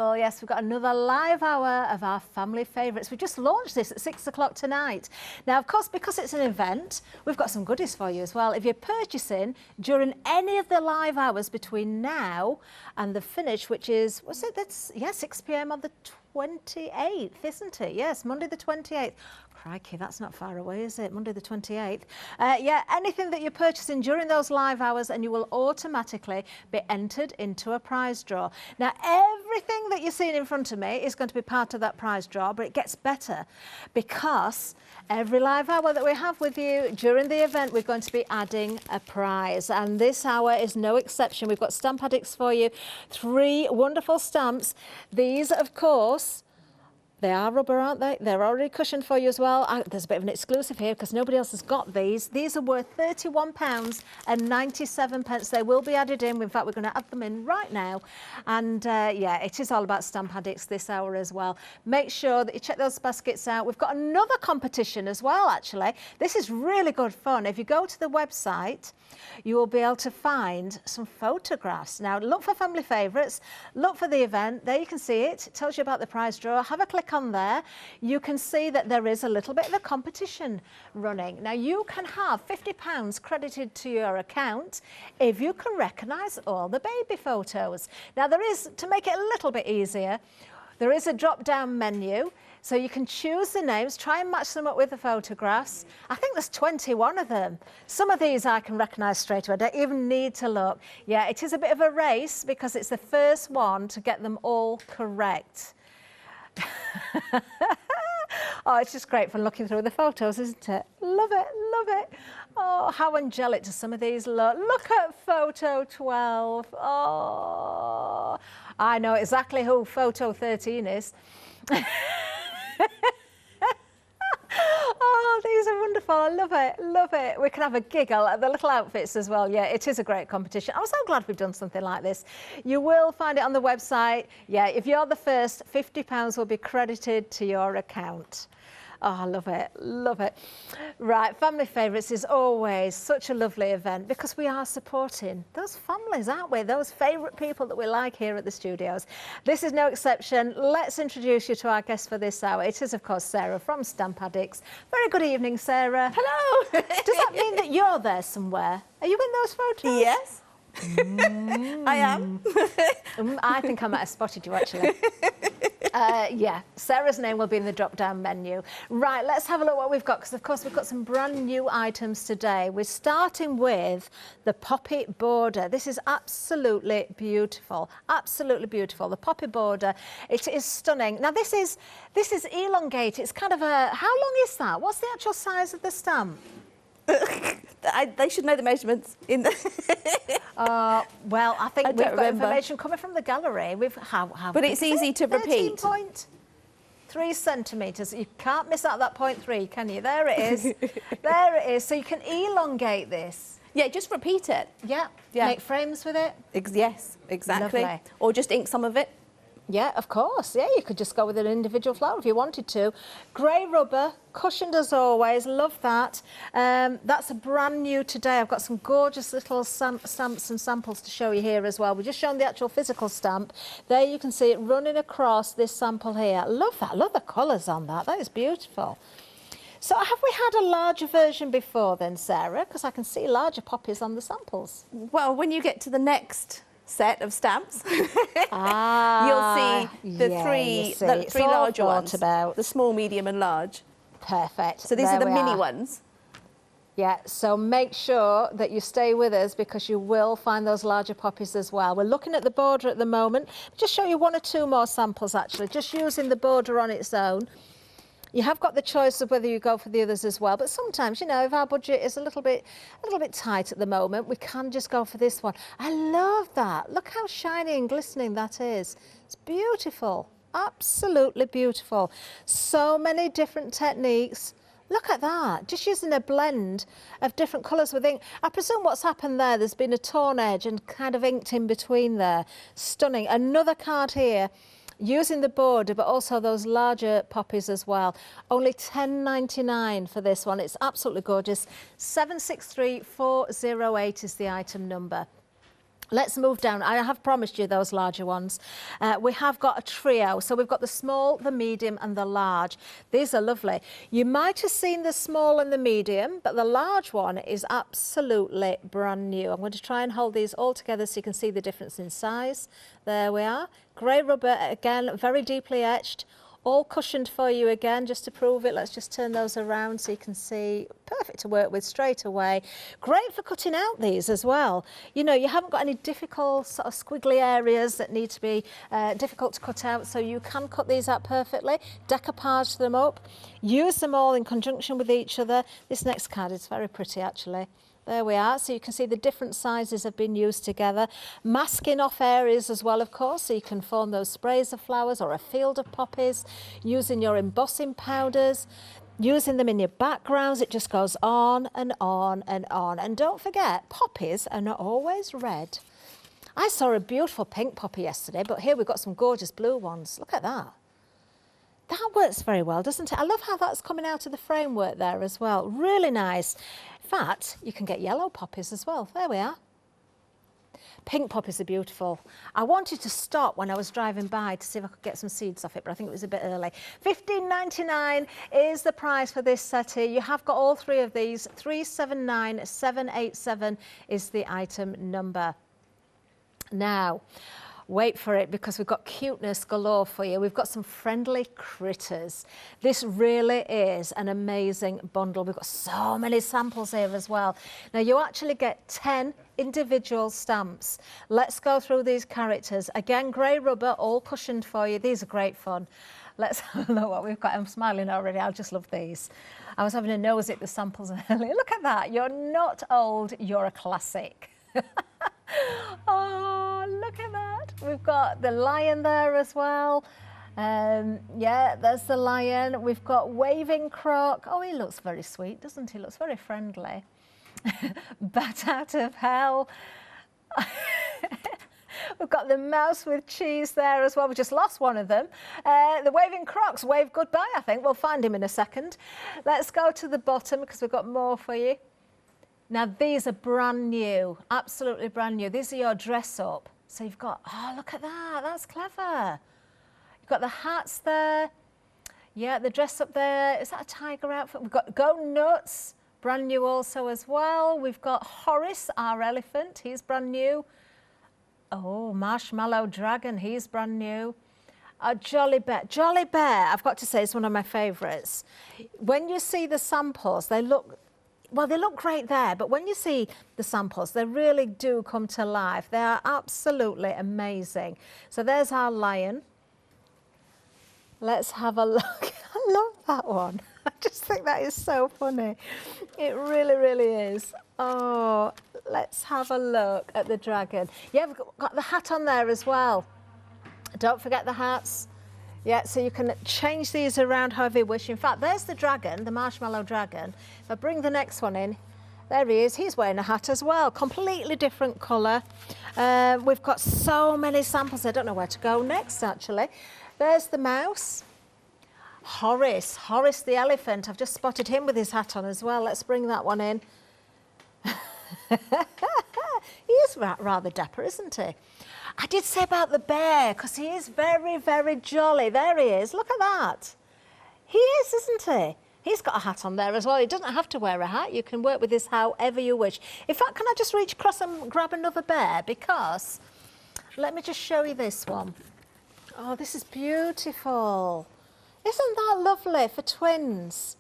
Wonderful. Yes, we've got another live hour of our family favourites. We just launched this at 6 o'clock tonight. Now, of course, because it's an event, we've got some goodies for you as well. If you're purchasing during any of the live hours between now and the finish, which is, what's it? That's, yeah, 6 p.m. on the 28th, isn't it? Yes, Monday the 28th. Crikey, that's not far away, is it? Monday the 28th. Yeah, anything that you're purchasing during those live hours and you will automatically be entered into a prize draw. Now, everything that you're seeing in front of me is going to be part of that prize draw, but it gets better because every live hour that we have with you during the event, we're going to be adding a prize. And this hour is no exception. We've got Stamp Addicts for you. 3 wonderful stamps. These, of course, they are rubber, aren't they? They're already cushioned for you as well. There's a bit of an exclusive here because nobody else has got these. These are worth £31.97. They will be added in. In fact, we're going to add them in right now. And yeah, it is all about Stamp Addicts this hour as well. Make sure that you check those baskets out. We've got another competition as well, actually. This is really good fun. If you go to the website, you will be able to find some photographs. Now, look for family favourites. Look for the event. There you can see it. It tells you about the prize draw. Have a click on there. You can see that there is a little bit of a competition running. Now, you can have £50 credited to your account if you can recognise all the baby photos. Now, there is, to make it a little bit easier, there is a drop-down menu, so you can choose the names, try and match them up with the photographs. I think there's 21 of them. Some of these I can recognise straight away. I don't even need to look. Yeah, it is a bit of a race because it's the first one to get them all correct. Oh, it's just great fun looking through the photos, isn't it? Love it, love it. Oh, how angelic do some of these look. Look at photo 12. Oh, I know exactly who photo 13 is. Oh, these are wonderful. I love it, love it. We can have a giggle at the little outfits as well. Yeah, it is a great competition. I'm so glad we've done something like this. You will find it on the website. Yeah, if you're the first, £50 will be credited to your account. Oh, I love it, love it. Right, Family Favourites is always such a lovely event because we are supporting those families, aren't we? Those favourite people that we like here at the studios. This is no exception. Let's introduce you to our guest for this hour. It is, of course, Sarah from Stamp Addicts. Very good evening, Sarah. Hello. Does that mean that you're there somewhere? Are you in those photos? Yes. I am. I think I might have spotted you, actually. Yeah, Sarah's name will be in the drop-down menu. Right, let's have a look what we've got, because, of course, we've got some brand new items today. We're starting with the Poppy border. This is absolutely beautiful, absolutely beautiful. The Poppy border, it is stunning. Now, this is elongate. It's kind of a, how long is that? What's the actual size of the stamp? They should know the measurements in the well, I think we've got information coming from the gallery. But it's easy to repeat. 13.3 centimetres. You can't miss out that 0.3, can you? There it is. There it is. So you can elongate this. Yeah, just repeat it. Yeah. Make frames with it. Yes, exactly. Lovely. Or just ink some of it. Yeah, of course. Yeah, you could just go with an individual flower if you wanted to. Grey rubber, cushioned as always. Love that. That's a brand new today. I've got some gorgeous little stamps and samples to show you here as well. We're just showing the actual physical stamp. There you can see it running across this sample here. Love that. Love the colours on that. That is beautiful. So have we had a larger version before then, Sarah? Because I can see larger poppies on the samples. Well, when you get to the next set of stamps, you'll see the three larger ones. The small, medium and large. Perfect. So these are the mini ones. Yeah, so make sure that you stay with us because you will find those larger poppies as well. We're looking at the border at the moment. Just show you 1 or 2 more samples actually, just using the border on its own. You have got the choice of whether you go for the others as well, but sometimes, you know, if our budget is a little bit tight at the moment, we can just go for this one. I love that. Look how shiny and glistening that is. It's beautiful, absolutely beautiful. So many different techniques. Look at that, just using a blend of different colours with ink. I presume what's happened there's been a torn edge and kind of inked in between there. Stunning. Another card here. Using the border, but also those larger poppies as well. Only £10.99 for this one. It's absolutely gorgeous. 763408 is the item number. Let's move down. I have promised you those larger ones. We have got a trio. So we've got the small, the medium and the large. These are lovely. You might have seen the small and the medium, but the large one is absolutely brand new. I'm going to try and hold these all together so you can see the difference in size. There we are. Grey rubber, again, very deeply etched. All cushioned for you again, just to prove it. Let's just turn those around so you can see. Perfect to work with straight away. Great for cutting out these as well. You know, you haven't got any difficult sort of squiggly areas that need to be difficult to cut out, so you can cut these out perfectly. Decoupage them up. Use them all in conjunction with each other. This next card is very pretty, actually. There we are, so you can see the different sizes have been used together. Masking off areas as well, of course, so you can form those sprays of flowers or a field of poppies, using your embossing powders, using them in your backgrounds. It just goes on and on and on. And don't forget, poppies are not always red. I saw a beautiful pink poppy yesterday, but here we've got some gorgeous blue ones. Look at that. That works very well, doesn't it? I love how that's coming out of the framework there as well. Really nice. In fact, you can get yellow poppies as well. There we are. Pink poppies are beautiful. I wanted to stop when I was driving by to see if I could get some seeds off it, but I think it was a bit early. $15.99 is the price for this set here. You have got all three of these. 379787 is the item number. Now, wait for it, because we've got cuteness galore for you. We've got some friendly critters. This really is an amazing bundle. We've got so many samples here as well. Now, you actually get 10 individual stamps. Let's go through these characters. Again, grey rubber, all cushioned for you. These are great fun. Let's have a look what we've got. I'm smiling already. I just love these. I was having a nose at the samples earlier. Look at that. You're not old, you're a classic. Oh, look at that. We've got the lion there as well. Yeah, there's the lion. We've got waving croc. Oh, he looks very sweet, doesn't he? Looks very friendly. Bat out of hell. We've got the mouse with cheese there as well. We just lost one of them. The waving crocs wave goodbye, I think. We'll find him in a second. Let's go to the bottom because we've got more for you. Now, these are brand new, absolutely brand new. These are your dress up. So you've got, oh, look at that. That's clever. You've got the hats there. Yeah, the dress up there. Is that a tiger outfit? We've got Go Nuts, brand new also as well. We've got Horace, our elephant. He's brand new. Oh, Marshmallow Dragon. He's brand new. Jolly Bear. Jolly Bear, I've got to say, is one of my favourites. When you see the samples, they look... Well, they look great there, but when you see the samples, they really do come to life. They are absolutely amazing. So there's our lion. Let's have a look. I love that one. I just think that is so funny. It really, really is. Oh, let's have a look at the dragon. Yeah, we've got the hat on there as well. Don't forget the hats. Yeah, so you can change these around however you wish. In fact, there's the dragon, the marshmallow dragon. If I bring the next one in, there he is. He's wearing a hat as well, completely different colour. We've got so many samples. I don't know where to go next, actually. There's the mouse. Horace the elephant. I've just spotted him with his hat on as well. Let's bring that one in. He is rather dapper, isn't he? I did say about the bear, because he is very, very jolly. There he is. Look at that. He is, isn't he? He's got a hat on there as well. He doesn't have to wear a hat. You can work with this however you wish. In fact, can I just reach across and grab another bear? Because, let me just show you this one. Oh, this is beautiful. Isn't that lovely for twins?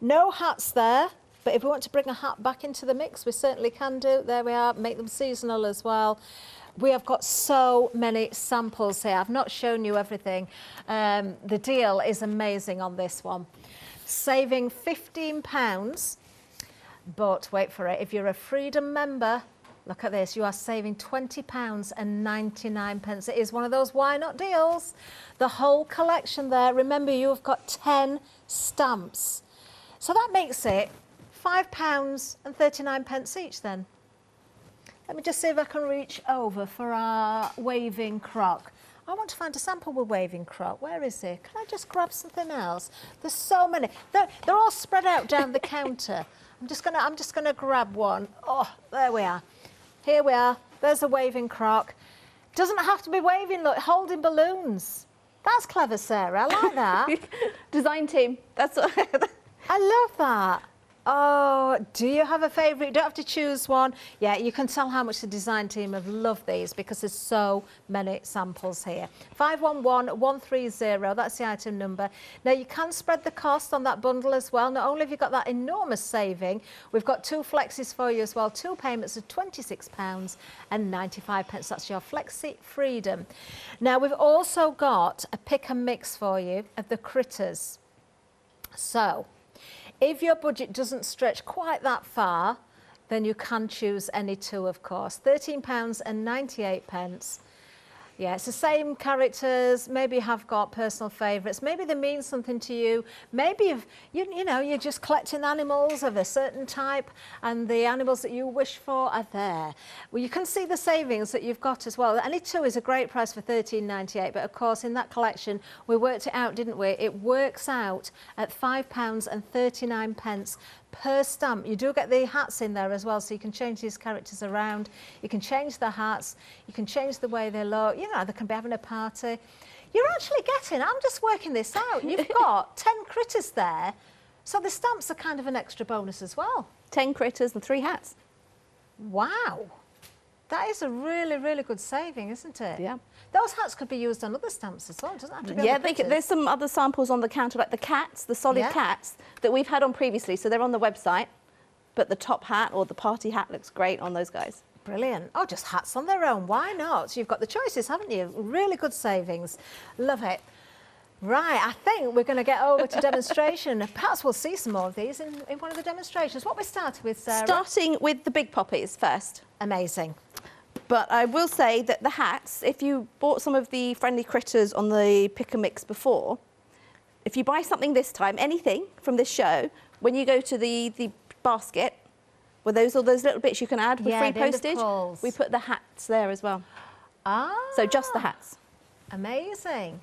No hats there. But if we want to bring a hat back into the mix, we certainly can do. There we are. Make them seasonal as well. We have got so many samples here. I've not shown you everything. The deal is amazing on this one. Saving £15, but wait for it. If you're a Freedom member, look at this. You are saving £20.99. It is one of those why not deals. The whole collection there. Remember, you've got 10 stamps. So that makes it £5.39 each then. Let me just see if I can reach over for our waving croc. I want to find a sample with waving croc. Where is he? Can I just grab something else? There's so many. They're all spread out down the counter. I'm just gonna grab one. Oh, there we are. Here we are. There's a waving croc. Doesn't have to be waving, look, holding balloons. That's clever, Sarah. I like that. Design team. That's what I love that. Oh, do you have a favourite? You don't have to choose one. Yeah, you can tell how much the design team have loved these because there's so many samples here. 511130, that's the item number. Now, you can spread the cost on that bundle as well. Not only have you got that enormous saving, we've got 2 flexis for you as well. 2 payments of £26.95. That's your Flexi Freedom. Now, we've also got a pick and mix for you of the critters. So, if your budget doesn't stretch quite that far, then you can choose any 2, of course. £13.98. Yeah, it's the same characters. Maybe you have got personal favourites. Maybe they mean something to you. Maybe you're just collecting animals of a certain type and the animals that you wish for are there. Well, you can see the savings that you've got as well. Any 2 is a great price for £13.98, but of course in that collection we worked it out, didn't we? It works out at £5.39 per stamp. You do get the hats in there as well, so you can change these characters around. You can change the hats, you can change the way they look. You know, they can be having a party. You're actually getting, I'm just working this out, you've got 10 critters there, so the stamps are kind of an extra bonus as well. 10 critters and 3 hats. Wow. That is a really, really good saving, isn't it? Yeah. Those hats could be used on other stamps as well, doesn't have to be on the critters. There's some other samples on the counter, like the cats, the solid cats, that we've had on previously, so they're on the website, but the top hat or the party hat looks great on those guys. Brilliant. Oh, just hats on their own, why not? So you've got the choices, haven't you? Really good savings. Love it. Right, I think we're going to get over to demonstration. Perhaps we'll see some more of these in one of the demonstrations. What we started with, Sarah? Starting with the big poppies first. Amazing. But I will say that the hats, if you bought some of the friendly critters on the pick and mix before, if you buy something this time, anything from this show, when you go to the basket, well, those are those little bits you can add for free postage. We put the hats there as well. Ah. So just the hats. Amazing.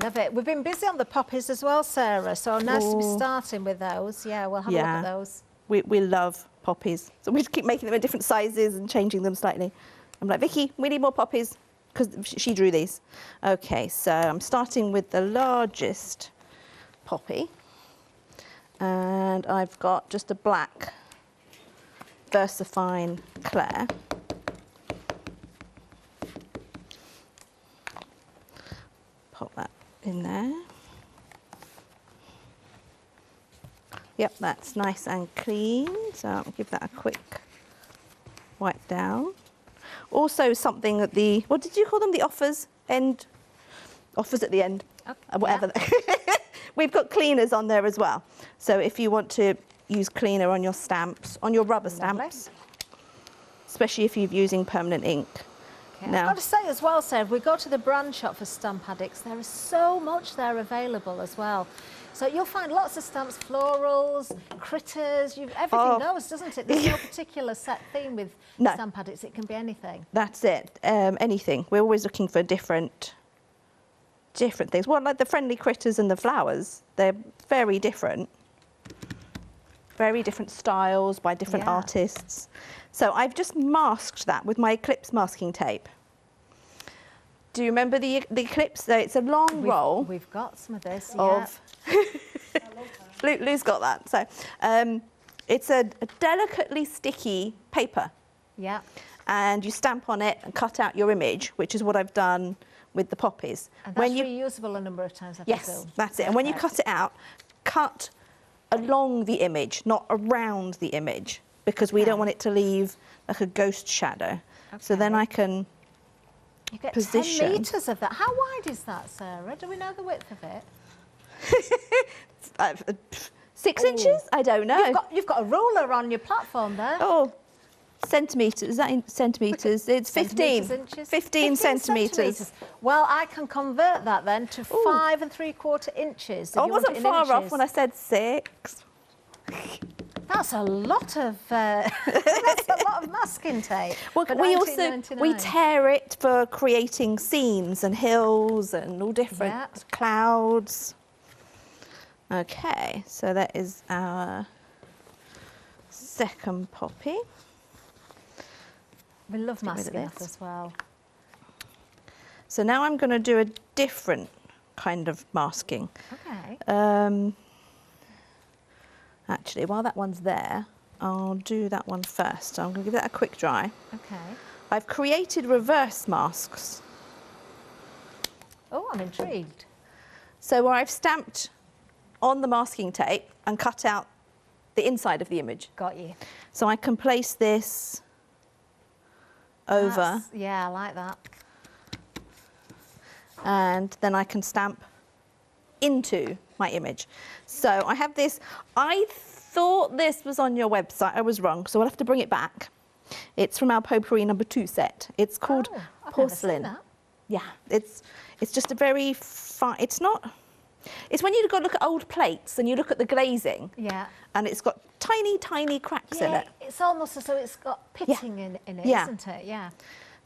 Love it. We've been busy on the poppies as well, Sarah, so nice to be starting with those. Yeah, we'll have a look at those. We love poppies. So we just keep making them in different sizes and changing them slightly. I'm like, Vicky, we need more poppies, because she drew these. Okay, so I'm starting with the largest poppy. And I've got just a black VersaFine Claire. Pop that in there. Yep, that's nice and clean, so I'll give that a quick wipe down. Also something at the, what did you call them, the offers end? Offers at the end, whatever. Yeah. We've got cleaners on there as well. So if you want to use cleaner on your stamps, on your rubber stamps, especially if you're using permanent ink. Okay. Now, I've got to say as well, Sarah, if we go to the brand shop for Stamp Addicts, there is so much there available as well. So you'll find lots of stamps, florals, critters, everything goes, doesn't it? There's no particular set theme with Stamp Addicts, it can be anything. That's it, anything. We're always looking for different things. Well, like the friendly critters and the flowers, they're very different styles by different artists. So I've just masked that with my Eclipse masking tape. Do you remember the Eclipse? So it's a long roll. We've got some of this, Lou's got that. So it's a delicately sticky paper. Yeah. And you stamp on it and cut out your image, which is what I've done with the poppies. And that's reusable a number of times, I presume. Yes, that's it. And when you cut it out, cut along the image, not around the image, because we don't want it to leave like a ghost shadow. So then I can position. 10 metres of that. How wide is that, Sarah? Do we know the width of it? 6 inches? I don't know. You've got a ruler on your platform there. Oh, centimetres. Is that in centimetres? It's 15. 15 centimetres. Well, I can convert that then to 5 3/4 inches. I wasn't far off when I said 6. That's a lot of that's a lot of masking tape. Well, we tear it for creating scenes and hills and all different clouds. Okay, so that is our second poppy. We love Get rid of masking that this. as well. So now I'm going to do a different kind of masking. Okay. Actually, while that one's there, I'll do that one first. So I'm going to give that a quick dry. Okay. I've created reverse masks. Oh, I'm intrigued. So where I've stamped on the masking tape and cut out the inside of the image. Got you. So I can place this over, Yeah, I like that. and then I can stamp into my image. So I have this, I thought this was on your website, I was wrong, so I'll have to bring it back. It's from our Potpourri #2 set. It's called I've Porcelain. Never seen that. Yeah, it's just a very fine, it's when you go look at old plates and you look at the glazing, Yeah. and it's got tiny, tiny cracks in Yeah, it. it's almost as though it's got pitting in it, Yeah. isn't it? Yeah.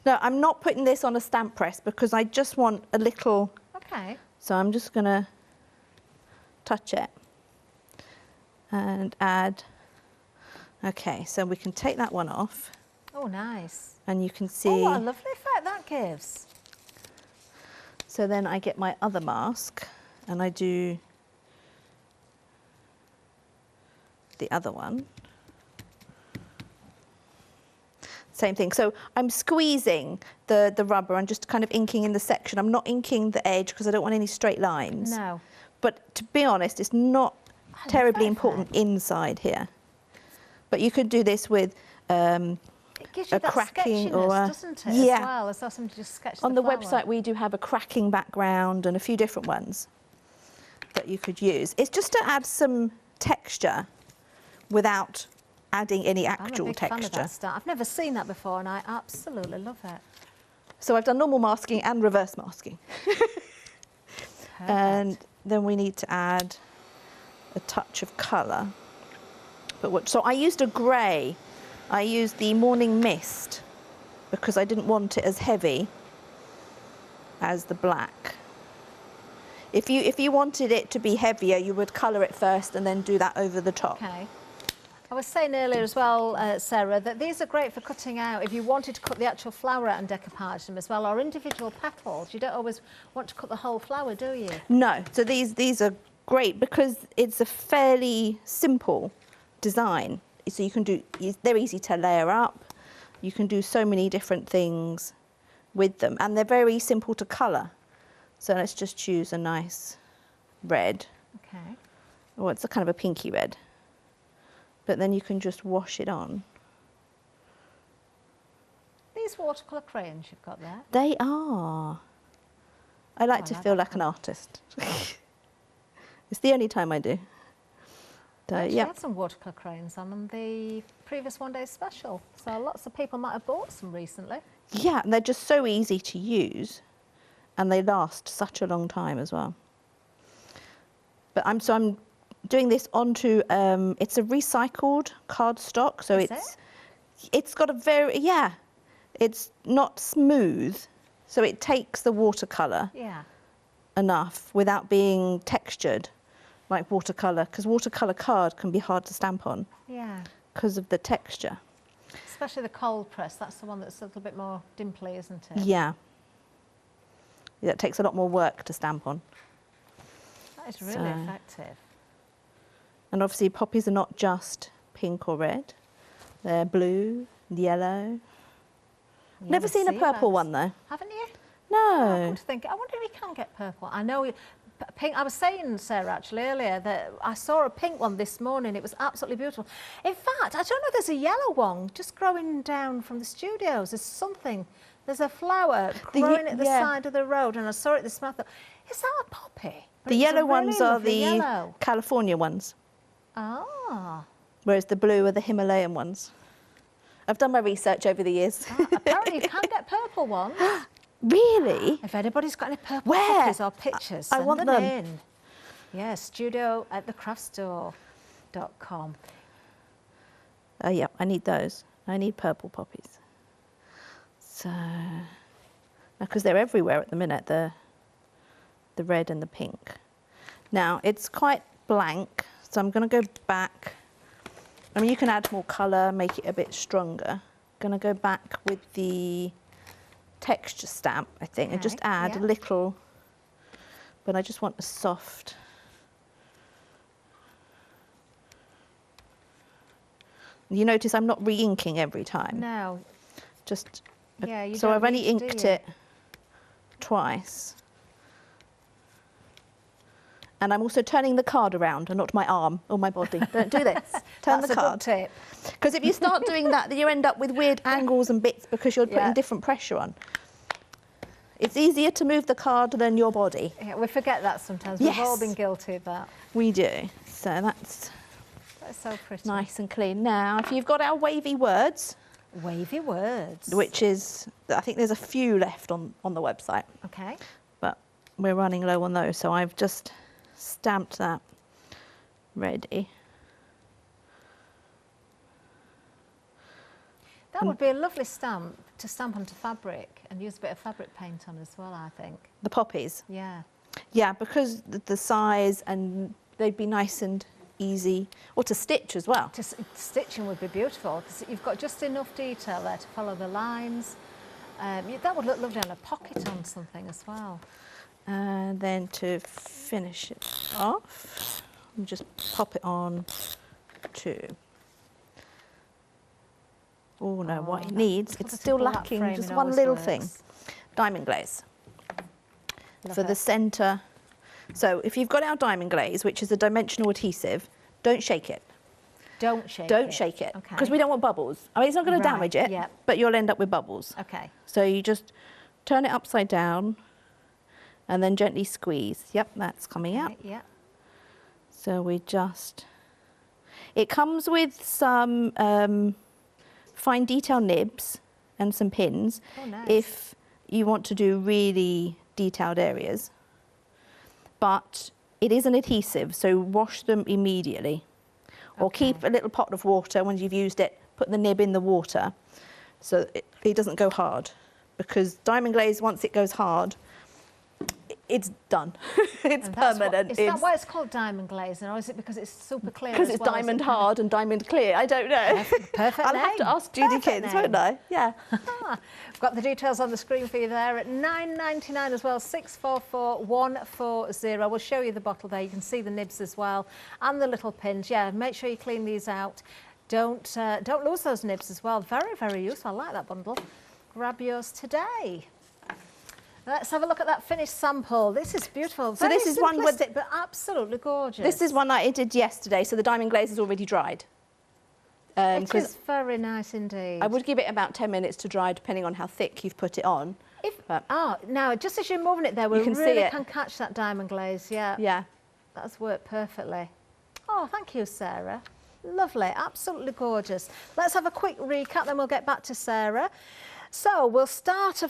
No, I'm not putting this on a stamp press because I just want a little, Okay. so I'm just going to touch it and add. Okay, so we can take that one off Oh, nice. and you can see. Oh, what a lovely effect that gives. So then I get my other mask and I do the other one. Same thing. So I'm squeezing the rubber and just kind of inking in the section. I'm not inking the edge because I don't want any straight lines. No. But to be honest, it's not love terribly that important effect. inside here. But you could do this with It gives you a that cracking sketchiness, or a, doesn't it? yeah. As well, as though somebody just sketched On the flower. website, we do have a cracking background and a few different ones that you could use. It's just to add some texture without adding any actual I'm a big texture. fan of that stuff. I've never seen that before, and I absolutely love it. So I've done normal masking and reverse masking. And then we need to add a touch of colour. So I used a grey. I used the Morning Mist because I didn't want it as heavy as the black. If you wanted it to be heavier, you would colour it first and then do that over the top. Okay. I was saying earlier as well, Sarah, that these are great for cutting out if you wanted to cut the actual flower out and decoupage them as well, or individual petals. You don't always want to cut the whole flower, do you? No, so these are great because it's a fairly simple design. So you can do, they're easy to layer up. You can do so many different things with them, and they're very simple to colour. So let's just choose a nice red. Okay. Or it's a kind of a pinky red. But then you can just wash it on. These watercolour crayons you've got there. They are. I like to like feel that like an artist. It's the only time I do. So, I actually yeah. had some watercolour crayons on the previous one day special. So lots of people might have bought some recently. Yeah, and they're just so easy to use, and they last such a long time as well. But I'm doing this onto it's a recycled cardstock, so Is it's got a very, yeah, it's not smooth, so it takes the watercolour Yeah. enough without being textured like watercolour, because watercolour card can be hard to stamp on Yeah. because of the texture. Especially the cold press. That's the one that's a little bit more dimply, isn't it? Yeah. Yeah, it takes a lot more work to stamp on. That is really So- effective. And obviously poppies are not just pink or red. They're blue, yellow. Never seen a purple those. one though. Haven't you? No. I'm thinking, I wonder if you can get purple. I know pink. I was saying, Sarah, actually earlier that I saw a pink one this morning. It was absolutely beautiful. In fact, I don't know. There's a yellow one just growing down from the studios. There's something. There's a flower growing at the yeah. side of the road, and I saw it this month. Is that a poppy? But The it was a yellow really ones are lovely the yellow. California ones, Ah. whereas the blue are the Himalayan ones. I've done my research over the years. Apparently, you can get purple ones. Really? If anybody's got any purple Where? poppies or pictures, I send want them them. in. Yeah, studio@thecraftstore.com. Yeah, I need those. I need purple poppies. So, because they're everywhere at the minute, the red and the pink. Now, it's quite blank, so I'm going to go back. I mean, you can add more colour, make it a bit stronger, going to go back with the texture stamp, I think, and just add a little, but I just want a soft. You notice I'm not re-inking every time. No. Just, yeah, you so don't I've only need to, inked it twice. And I'm also turning the card around and not my arm or my body. Don't do this. Turn the card. That's a good tip. Because if you start doing that, then you end up with weird angles and bits because you're putting different pressure on. It's easier to move the card than your body. Yeah, we forget that sometimes. Yes. We've all been guilty of that. We do. So that's so pretty. nice and clean. Now, if you've got our wavy words. Wavy words. Which is, I think there's a few left on the website. Okay. But we're running low on those, so I've just stamped that ready. That would be a lovely stamp to stamp onto fabric and use a bit of fabric paint on as well, I think. The poppies? Yeah. Yeah, because the size, and they'd be nice and easy, or to stitch as well. Stitching would be beautiful because you've got just enough detail there to follow the lines. That would look lovely on a pocket on something as well. And then to finish it off, and just pop it on to. Oh no, what it needs, it's still lacking just one little thing. Diamond glaze. For the centre. So if you've got our diamond glaze, which is a dimensional adhesive, don't shake it. Don't shake it? Don't shake it, because we don't want bubbles. I mean, it's not going to damage it, but you'll end up with bubbles. Okay. So you just turn it upside down and then gently squeeze. Yep, that's coming out. Yeah. So we just... It comes with some fine detail nibs and some pins. Oh, nice. If you want to do really detailed areas. But it is an adhesive, so wash them immediately. Or keep a little pot of water when you've used it, put the nib in the water so it doesn't go hard. Because diamond glaze, once it goes hard, it's done. It's permanent. Is that why it's called diamond glazing, or is it because it's super clear? Because it's diamond hard and diamond clear. I don't know. Perfect I'll name. have to ask Judy Kins, won't I? Yeah. I've got the details on the screen for you there at £9.99 as well, 644140. We'll show you the bottle there. You can see the nibs as well and the little pins. Yeah, make sure you clean these out. Don't lose those nibs as well. Very, very useful. I like that bundle. Grab yours today. Let's have a look at that finished sample. This is beautiful. So this is one with, but absolutely gorgeous. This is one that I did yesterday, so the diamond glaze is already dried. It is very nice indeed. I would give it about 10 minutes to dry, depending on how thick you've put it on. Now just as you're moving it there, we really can catch that diamond glaze. Yeah. Yeah. That's worked perfectly. Oh, thank you, Sarah. Lovely, absolutely gorgeous. Let's have a quick recap, then we'll get back to Sarah. So we'll start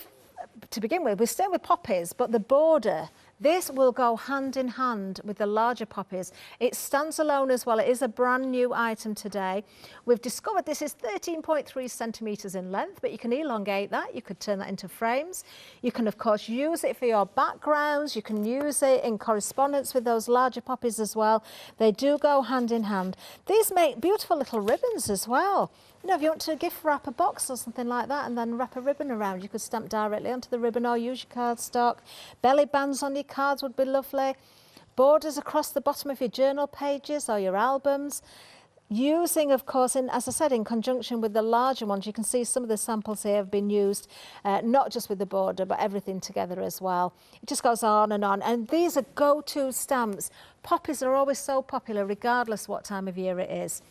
to begin with, we're staying with poppies, but the border, this will go hand in hand with the larger poppies. It stands alone as well. It is a brand new item today. We've discovered this is 13.3 centimetres in length, but you can elongate that. You could turn that into frames. You can, of course, use it for your backgrounds. You can use it in correspondence with those larger poppies as well. They do go hand in hand. These make beautiful little ribbons as well. You know, if you want to gift wrap a box or something like that and then wrap a ribbon around, you could stamp directly onto the ribbon or use your cardstock. Belly bands on your cards would be lovely. Borders across the bottom of your journal pages or your albums. Using, of course, as I said, in conjunction with the larger ones, you can see some of the samples here have been used, not just with the border, but everything together as well. It just goes on. And these are go-to stamps. Poppies are always so popular, regardless what time of year it is.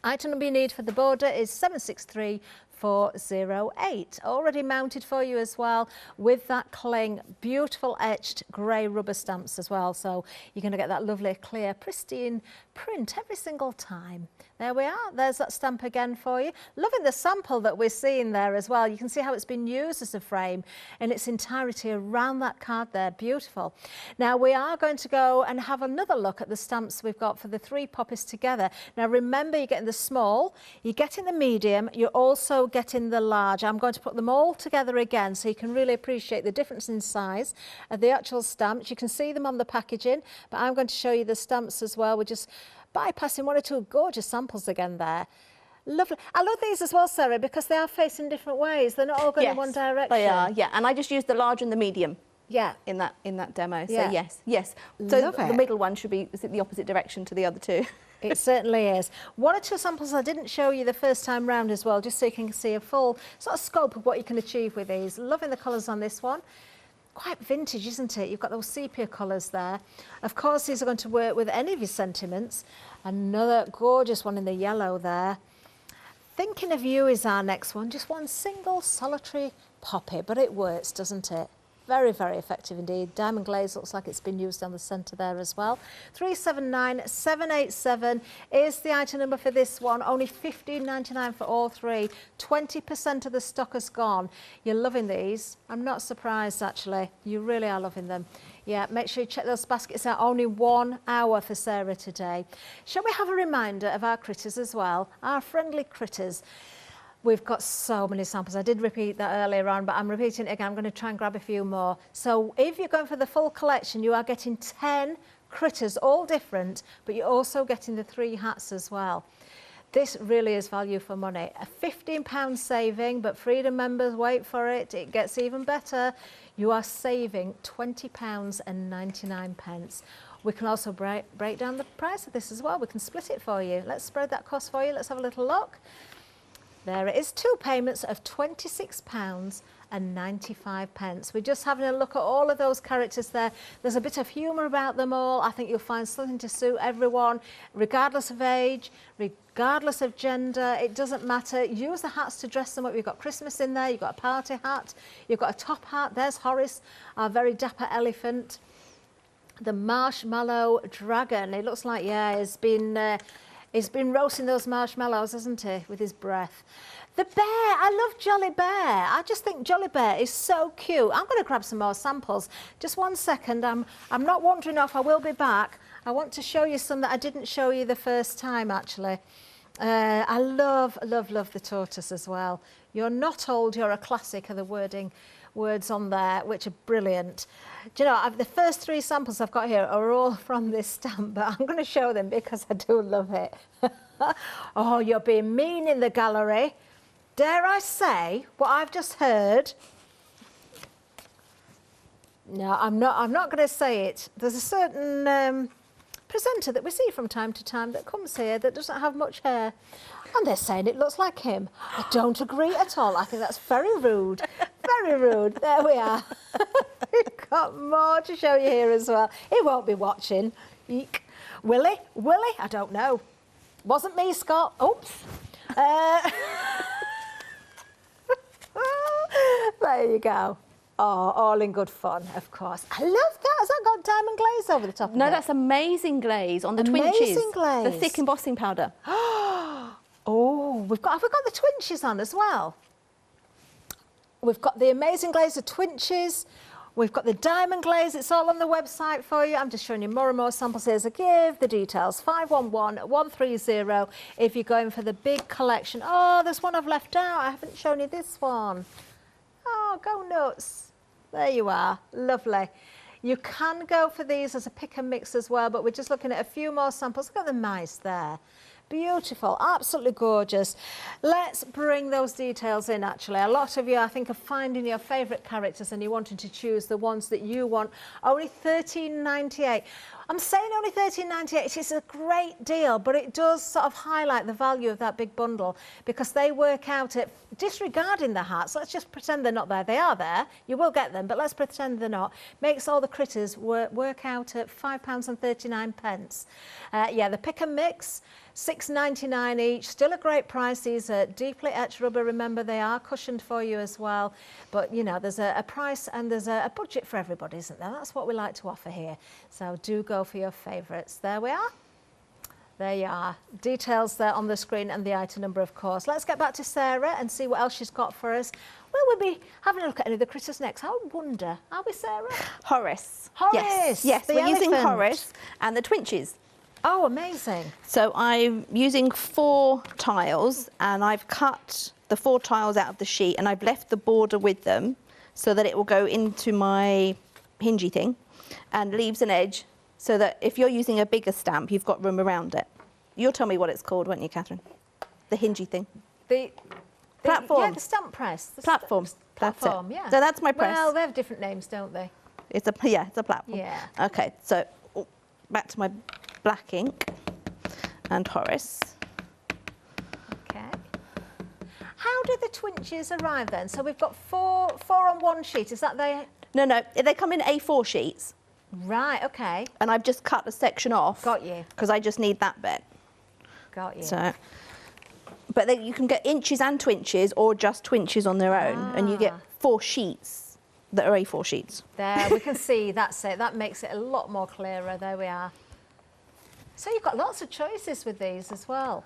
Item number you need for the border is 763408. Already mounted for you as well with that cling. Beautiful etched grey rubber stamps as well. So you're going to get that lovely, clear, pristine print every single time. There we are. There's that stamp again for you. Loving the sample that we're seeing there as well. You can see how it's been used as a frame in its entirety around that card there. Beautiful. Now we are going to go and have another look at the stamps we've got for the three poppies together. Now remember, you're getting the small, you're getting the medium, you're also getting the large. I'm going to put them all together again so you can really appreciate the difference in size of the actual stamps. You can see them on the packaging, but I'm going to show you the stamps as well. We're just bypassing one or two gorgeous samples again there. Lovely. I love these as well, Sarah, because they are facing different ways. They're not all going in one direction. They are, yeah. And I just used the large and the medium. Yeah. In that demo. Yeah. So yes. So Love the it. middle one should be the opposite direction to the other two. It certainly is. One or two samples I didn't show you the first time round as well, just so you can see a full sort of scope of what you can achieve with these. Loving the colours on this one. Quite vintage, isn't it? You've got those sepia colours there. Of course, these are going to work with any of your sentiments. Another gorgeous one in the yellow there. Thinking of You is our next one. Just one single solitary poppy, but it works, doesn't it? Very, very effective indeed. Diamond glaze looks like it's been used on the centre there as well. 379787 is the item number for this one. Only $15.99 for all three. 20% of the stock has gone. You're loving these. I'm not surprised, actually. You really are loving them. Yeah, make sure you check those baskets out. Only 1 hour for Sarah today. Shall we have a reminder of our critters as well? Our friendly critters. We've got so many samples. I did repeat that earlier on, but I'm repeating it again. I'm going to try and grab a few more. So if you're going for the full collection, you are getting 10 critters, all different, but you're also getting the 3 hats as well. This really is value for money. A £15 saving, but Freedom members, wait for it. It gets even better. You are saving £20.99. We can also break down the price of this as well. We can split it for you. Let's spread that cost for you. Let's have a little look. There it is, 2 payments of £26.95. We're just having a look at all of those characters there. There's a bit of humour about them all. I think you'll find something to suit everyone, regardless of age, regardless of gender. It doesn't matter. Use the hats to dress them up. You've got Christmas in there. You've got a party hat. You've got a top hat. There's Horace, our very dapper elephant. The marshmallow dragon. It looks like, yeah, he's been roasting those marshmallows, hasn't he, with his breath. The bear, I love Jolly Bear. I just think Jolly Bear is so cute. I'm going to grab some more samples. Just 1 second. I'm not wandering off. I will be back. I want to show you some that I didn't show you the first time, actually. I love the tortoise as well. You're not old, you're a classic are the words on there, which are brilliant. Do you know, the first 3 samples I've got here are all from this stamp, but I'm going to show them because I do love it. Oh, you're being mean in the gallery. Dare I say what I've just heard? No, I'm not going to say it. There's a certain presenter that we see from time to time that comes here that doesn't have much hair. And they're saying it looks like him. I don't agree at all. I think that's very rude. Very rude. There we are. We've got more to show you here as well. He won't be watching. Eek. Willie? I don't know. Wasn't me, Scott. Oops. There you go. Oh, all in good fun, of course. I love that. Has that got diamond glaze over the top of it? No, that's amazing glaze on the twinchies. Amazing glaze. The thick embossing powder. Oh, have we got the twinchies on as well? We've got the amazing glaze of twinchies. We've got the diamond glaze. It's all on the website for you. I'm just showing you more and more samples here. So give the details. 511130 if you're going for the big collection. Oh, there's one I've left out. I haven't shown you this one. Oh, go nuts. There you are. Lovely. You can go for these as a pick and mix as well, but we're just looking at a few more samples. Look at the mice there. Beautiful, absolutely gorgeous. Let's bring those details in, actually. A lot of you, I think, are finding your favourite characters and you're wanting to choose the ones that you want. Only $13.98. I'm saying only $13.98. It is a great deal, but it does sort of highlight the value of that big bundle because they work out at, disregarding the hats, let's just pretend they're not there. They are there. You will get them, but let's pretend they're not. Makes all the critters work out at £5.39. Yeah, the pick and mix, $6.99 each. Still a great price. These are deeply etched rubber. Remember, they are cushioned for you as well. But, you know, there's a price and there's a budget for everybody, isn't there? That's what we like to offer here. So do go for your favourites. There we are. There you are. Details there on the screen and the item number, of course. Let's get back to Sarah and see what else she's got for us. Will we be having a look at any of the critters next? I wonder. Are we, Sarah? Horace. Horace. Yes, the we're elephant. using Horace and the twinchies. Oh, amazing. So I'm using 4 tiles and I've cut the 4 tiles out of the sheet and I've left the border with them so that it will go into my hingey thing and leaves an edge so that if you're using a bigger stamp, you've got room around it. You'll tell me what it's called, won't you, Catherine? the hingey thing. The Platform. Yeah, the stamp press. The Platform. Platform, That's it. yeah. So that's my press. Well, they have different names, don't they? It's a platform. Yeah. Okay, so back to my black ink and Horace. Okay. How do the twinchies arrive then? So we've got four on one sheet. Is that they? No, they come in A4 sheets. Right. Okay. And I've just cut a section off. Got you. Because I just need that bit. Got you. So, but then you can get inches and twinchies or just twinchies on their own, and you get 4 sheets that are A4 sheets. There, we can see, that's it. That makes it a lot more clearer. There we are. So you've got lots of choices with these as well.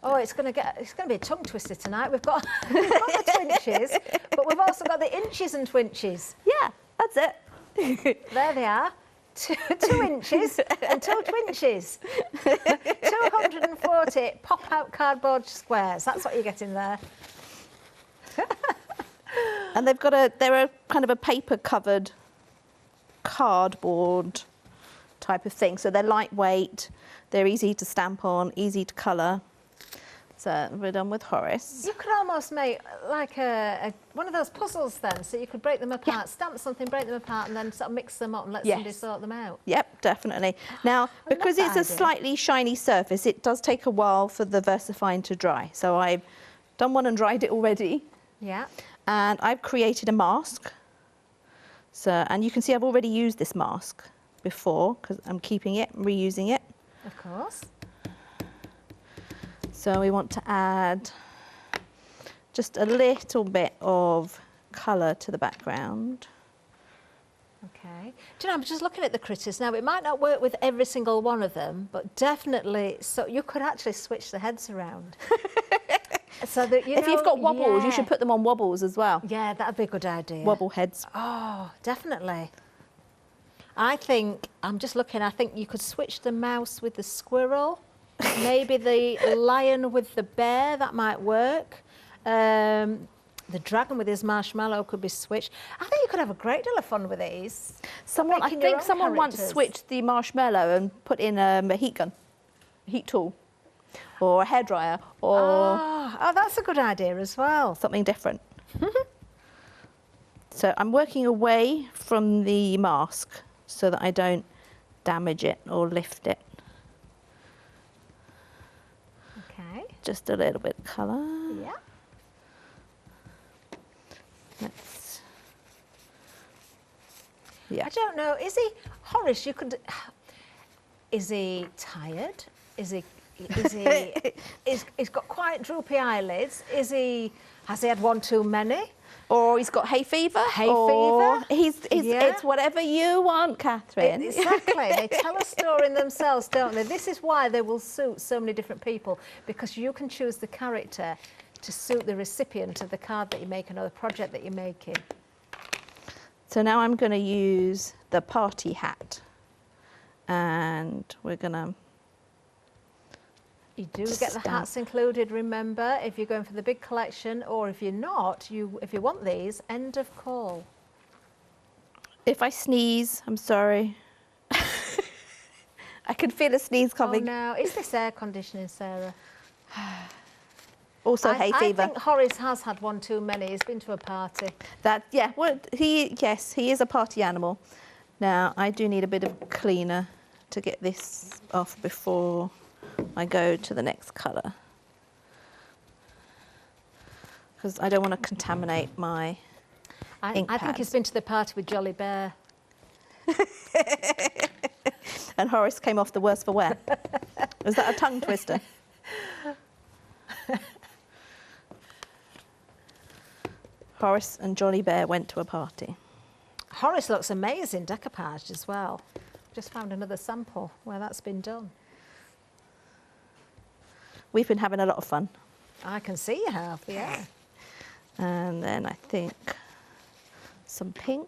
Oh, it's going to be a tongue twister tonight. We've got the twinchies, but we've also got the inches and twinchies. Yeah, that's it. There they are. 2 inches and 2 twinchies. 240 pop-out cardboard squares. That's what you're getting there. And they're a kind of a paper-covered cardboard type of thing. So they're lightweight, they're easy to stamp on, easy to colour. So we're done with Horace. You could almost make like one of those puzzles then, so you could break them apart, stamp something, break them apart, and then sort of mix them up and let somebody sort them out. Yep, definitely. Now, because it's a slightly shiny surface, it does take a while for the VersaFine to dry. So I've done one and dried it already. Yeah. And I've created a mask. So, and you can see I've already used this mask before because I'm keeping it, reusing it. Of course. So we want to add just a little bit of colour to the background. Okay. Do you know, I'm just looking at the critters now. It might not work with every single one of them, but definitely, so you could actually switch the heads around. So that, if you've got wobbles, you should put them on wobbles as well. Yeah, that'd be a good idea. Wobble heads. Oh, definitely. I think, I'm just looking, I think you could switch the mouse with the squirrel. Maybe the lion with the bear, that might work. The dragon with his marshmallow could be switched. I think you could have a great deal of fun with these. I think someone once switched the marshmallow and put in a heat gun, heat tool, or a hairdryer, or oh, that's a good idea as well. something different. So I'm working away from the mask so that I don't damage it or lift it. Okay. Just a little bit of colour. Yeah. Yeah. I don't know. Is he Horace? Is he tired? Is he? He's got quite droopy eyelids. Has he had one too many? Or he's got hay fever. Hay fever? It's whatever you want, Catherine. Exactly. They tell a story in themselves, don't they? This is why they will suit so many different people, because you can choose the character to suit the recipient of the card that you're making or the project that you're making. So now I'm going to use the party hat. And we're going to... You do get the hats included, remember, if you're going for the big collection, or if you're not, if you want these, end of call. If I sneeze, I'm sorry. I can feel a sneeze coming. Oh no, is this air conditioning, Sarah? Also hay fever. I think Horace has had one too many. He's been to a party. Well, he is a party animal. Now, I do need a bit of cleaner to get this off before I go to the next colour, because I don't want to contaminate my ink pads. I think he's been to the party with Jolly Bear. And Horace came off the worse for wear. Was that a tongue twister? Horace and Jolly Bear went to a party. Horace looks amazing decoupaged as well. Just found another sample where that's been done. We've been having a lot of fun. I can see you have, yeah. And then I think some pink.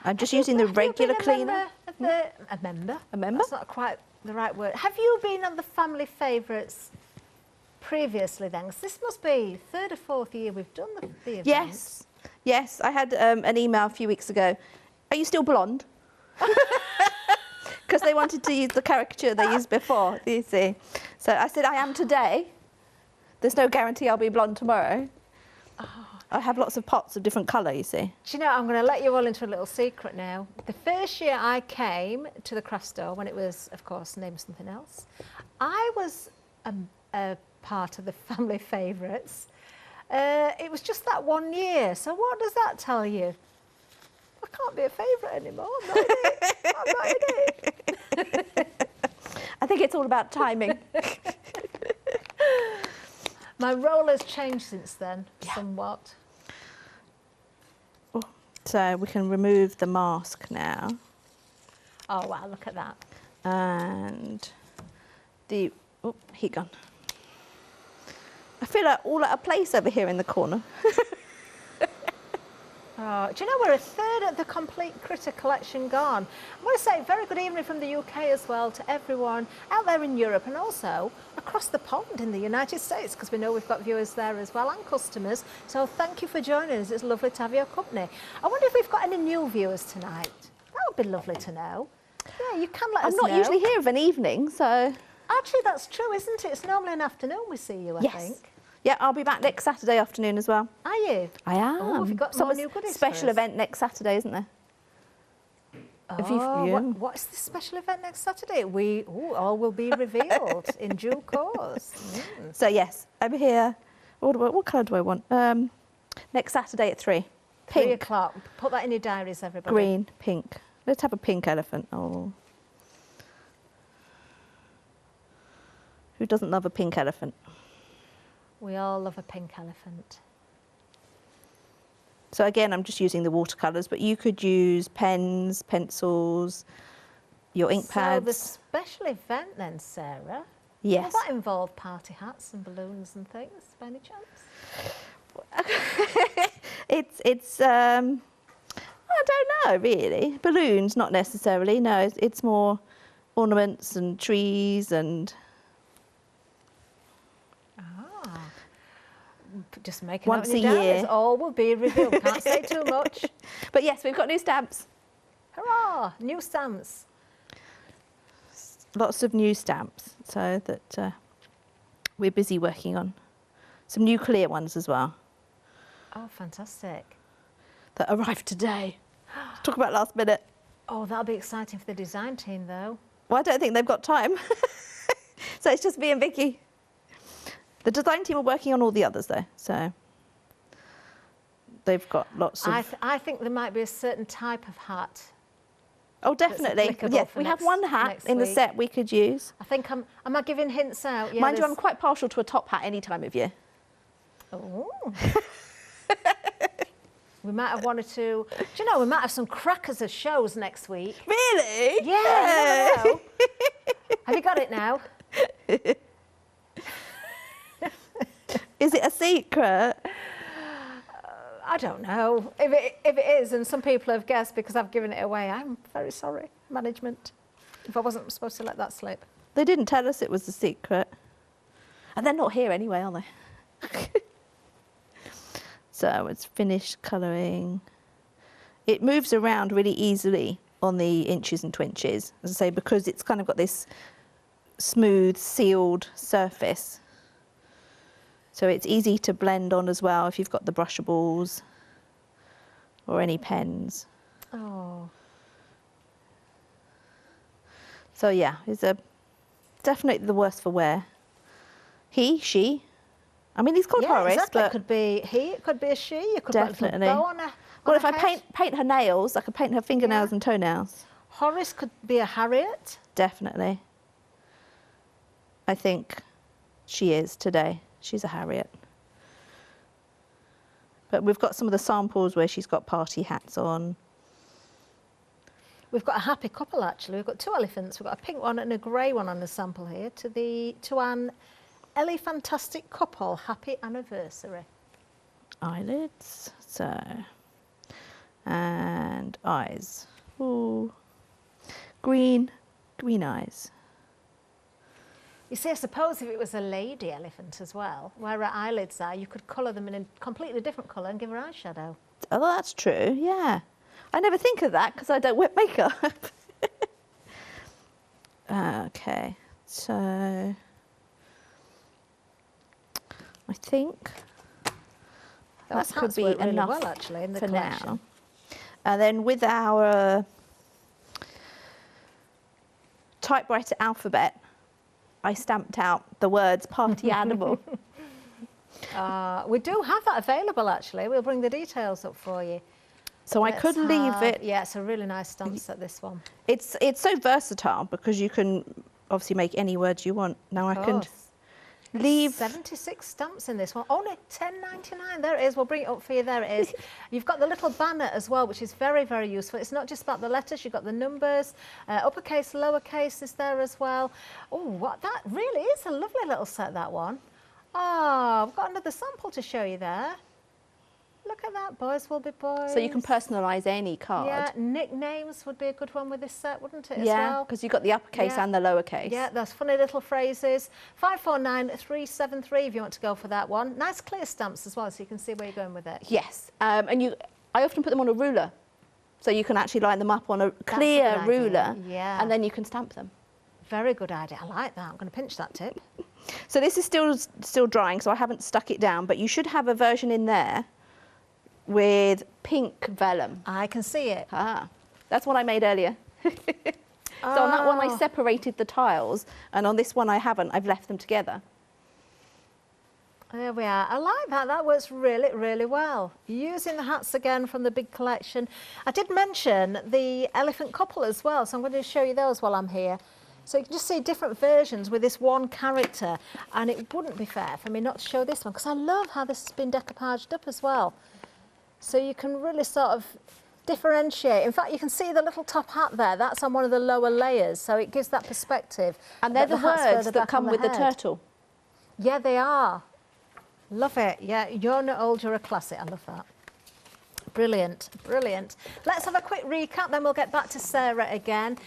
I'm just using the regular cleaner. A member? A member? That's not quite the right word. Have you been on the family favourites previously then? 'Cause this must be third or fourth year we've done the event. Yes. Yes, I had an email a few weeks ago. Are you still blonde? Because they wanted to use the caricature they used before, you see. So I said, I am today. There's no guarantee I'll be blonde tomorrow. Oh. I have lots of pots of different colour, you see. Do you know, I'm going to let you all into a little secret now. The first year I came to the craft store, when it was, of course, named something else, I was a part of the family favourites. It was just that one year. So what does that tell you? I can't be a favourite anymore. I'm not in it. I'm not in it. I think it's all about timing. My role has changed since then, somewhat. Oh, so we can remove the mask now. Oh, wow, look at that. And the, oh, heat gun. I feel like all out of place over here in the corner. Oh, do you know we're a third of the complete critter collection gone? I want to say very good evening from the UK as well to everyone out there in Europe and also across the pond in the United States, because we know we've got viewers there as well and customers. So thank you for joining us. It's lovely to have your company. I wonder if we've got any new viewers tonight. That would be lovely to know. Yeah, you can let us know. I'm not usually here of an evening, so... Actually, that's true, isn't it? It's normally an afternoon we see you, I think. Yeah, I'll be back next Saturday afternoon as well. Are you? I am. Oh, have you got more new goodies special for us? event next Saturday, isn't there? Oh, what is this special event next Saturday? All will be revealed in due course. Mm. So yes, over here. What colour do I want? Next Saturday at 3. Pink. 3 o'clock. Put that in your diaries, everybody. Green, pink. Let's have a pink elephant. Oh. Who doesn't love a pink elephant? We all love a pink elephant. So again, I'm just using the watercolours, but you could use pens, pencils, your ink pads. So the special event then, Sarah? Yes. Will that involve party hats and balloons and things, by any chance? it's I don't know really. Balloons, not necessarily. No, it's more ornaments and trees and. Just make it once a year. year. All will be revealed. Can't say too much. But yes, we've got new stamps. Hurrah! New stamps. Lots of new stamps, so that we're busy working on some new clear ones as well. Oh, fantastic! That arrived today. Talk about last minute. Oh, that'll be exciting for the design team, though. Well, I don't think they've got time. So it's just me and Vicky. The design team are working on all the others, though, so they've got lots of... I think there might be a certain type of hat. Oh, definitely. Yes, we have one hat in the set we could use. I think am I giving hints out? Yeah, Mind you, I'm quite partial to a top hat any time of year. Oh. We might have one or two... Do you know, we might have some crackers of shows next week. Really? Yeah, I never know. Have you got it now? Is it a secret? I don't know. If it is, and some people have guessed because I've given it away, I'm very sorry, management, if I wasn't supposed to let that slip. They didn't tell us it was a secret. And they're not here anyway, are they? So it's finished colouring. It moves around really easily on the inches and twinchies, as I say, because it's kind of got this smooth, sealed surface. So it's easy to blend on as well if you've got the brushables or any pens. Oh. So yeah, it's definitely the worst for wear. He, she. I mean, he's called Horace, exactly. but It could be he, it could be a she. You could definitely. put a little bow on Well, if I head. paint her nails, I could paint her fingernails and toenails. Horace could be a Harriet. Definitely. I think she is today. She's a Harriet. But we've got some of the samples where she's got party hats on. We've got a happy couple, actually. We've got 2 elephants. We've got a pink one and a grey one on the sample here to an elephantastic couple. Happy anniversary. Eyelids, so, and eyes. Ooh, green eyes. You see, I suppose if it was a lady elephant as well, where her eyelids are, you could colour them in a completely different colour and give her eyeshadow. Oh, that's true, yeah. I never think of that because I don't wear makeup. Okay, so I think that could be really enough well, actually, in the for collection. now. And then with our typewriter alphabet, I stamped out the words party animal. We do have that available, actually. We'll bring the details up for you. So I could leave it. Yeah, it's a really nice stamp set, this one. It's so versatile because you can obviously make any words you want. Now I can leave 76 stamps in this one. Only £10.99. There it is. We'll bring it up for you. There it is. You've got the little banner as well, which is very, very useful. It's not just about the letters. You've got the numbers, uppercase, lowercase is there as well. Oh, what that really is a lovely little set, that one. Oh, I've got another sample to show you there. Look at that, boys will be boys. so you can personalise any card. Yeah, nicknames would be a good one with this set, wouldn't it, as Yeah, well? because you've got the uppercase and the lowercase. Yeah, those funny little phrases. 549373 if you want to go for that one. Nice clear stamps as well, so you can see where you're going with it. Yes, and I often put them on a ruler, so you can actually line them up on a clear ruler, and then you can stamp them. Very good idea. I like that. I'm going to pinch that tip. So this is still drying, so I haven't stuck it down, but you should have a version in there with pink vellum. I can see it. Ah, that's what I made earlier. So on that one I separated the tiles, and on this one I haven't. I've left them together. There we are. I like that. That works really, really well. Using the hats again from the big collection. I did mention the elephant couple as well, so I'm going to show you those while I'm here. So you can just see different versions with this one character, and it wouldn't be fair for me not to show this one because I love how this has been decoupaged up as well. So you can really sort of differentiate. In fact, you can see the little top hat there. That's on one of the lower layers, so it gives that perspective. And they're the words that come with the turtle. Yeah, they are. Love it. Yeah, you're not old, you're a classic. I love that. Brilliant, brilliant. Let's have a quick recap, then we'll get back to Sarah again.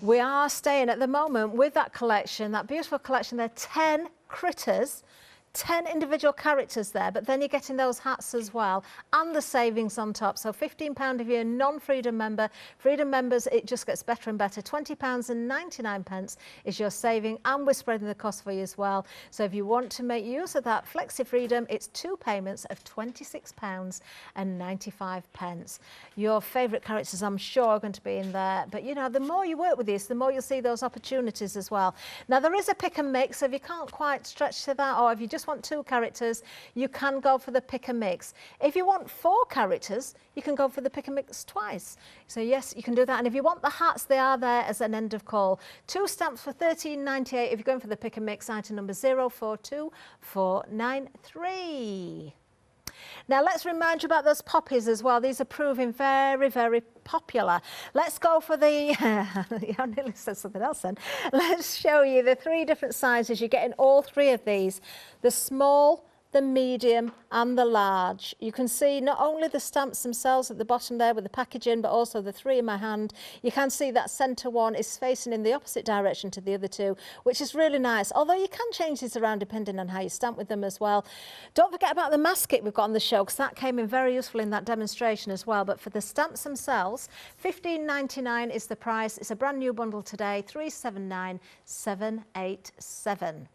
We are staying at the moment with that collection, that beautiful collection. There are 10 critters, 10 individual characters there, but then you're getting those hats as well and the savings on top. So £15 if you're a non-Freedom member. Freedom members, it just gets better and better. £20.99 is your saving, and we're spreading the cost for you as well. So if you want to make use of that Flexi Freedom, it's 2 payments of £26.95. Your favourite characters, I'm sure, are going to be in there. But, you know, the more you work with this, the more you'll see those opportunities as well. Now, there is a pick and mix, so if you can't quite stretch to that, or if you just want 2 characters, you can go for the pick and mix. If you want 4 characters, you can go for the pick and mix twice. So yes, you can do that. And if you want the hats, they are there as an end of call. 2 stamps for £13.98 if you're going for the pick and mix, item number 042493. Now let's remind you about those poppies as well. These are proving very, very popular. Let's go for the, I nearly said something else then. Let's show you the 3 different sizes. You're getting all 3 of these. The small, the medium and the large. You can see not only the stamps themselves at the bottom there with the packaging, but also the 3 in my hand. You can see that centre one is facing in the opposite direction to the other 2, which is really nice. Although you can change these around depending on how you stamp with them as well. Don't forget about the masket we've got on the show, because that came in very useful in that demonstration as well. But for the stamps themselves, £15.99 is the price. It's a brand new bundle today, 379787.